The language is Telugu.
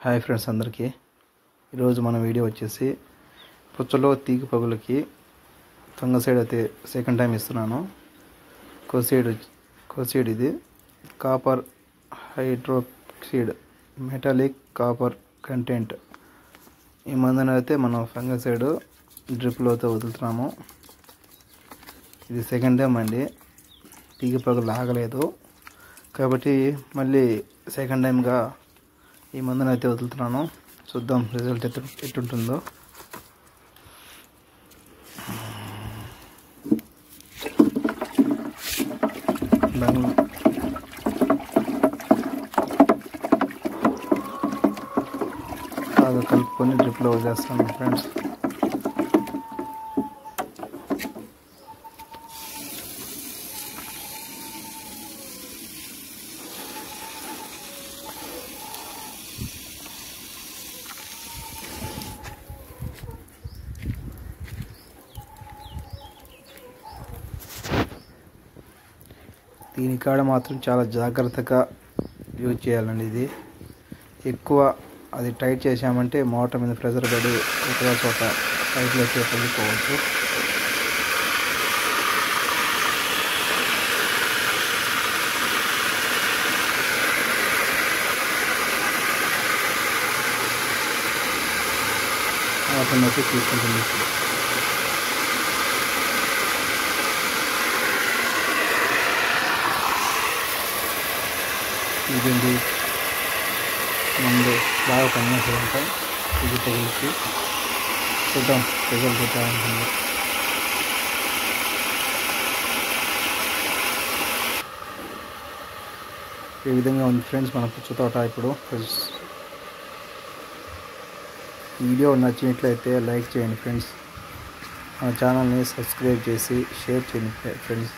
హాయ్ ఫ్రెండ్స్ అందరికీ ఈరోజు మన వీడియో వచ్చేసి పుచ్చలో తీగ పగులకి ఫంగసైడ్ అయితే సెకండ్ టైం ఇస్తున్నాను. కోసైడ్ ఇది copper hydroxide metallic copper content. ఈ మందును అయితే మనం ఫంగసైడ్ డ్రిప్లో అయితే వదులుతున్నాము. ఇది సెకండ్ టైం అండి, తీగ పగులు ఆగలేదు కాబట్టి మళ్ళీ సెకండ్ టైంగా ఈ మందును అయితే వదులుతున్నాను. చూద్దాం రిజల్ట్ ఎట్టుంటుందో. బాగా కలుపుకొని డ్రిప్లో వదిలేస్తాను ఫ్రెండ్స్. దీని కాడ మాత్రం చాలా జాగ్రత్తగా యూజ్ చేయాలండి. ఇది ఎక్కువ అది టైట్ చేసామంటే మోటార్ మీద ప్రెషర్ పడి ఎక్కడ చోట పైపులోకి వెళ్ళిపోవచ్చు. వాటిని తీసుకుంటుంది. ఇది ముందు బాగా పనిచేసేదంట ఇది తగిలికి. చూద్దాం రిజల్ట్ ఎట్లా ఉంటుంది. ఈ విధంగా ఉంది ఫ్రెండ్స్ మన పుచ్చ తోట. ఇప్పుడు వీడియో నచ్చినట్లయితే లైక్ చేయండి ఫ్రెండ్స్. మన ఛానల్ని సబ్స్క్రైబ్ చేసి షేర్ చేయండి ఫ్రెండ్స్.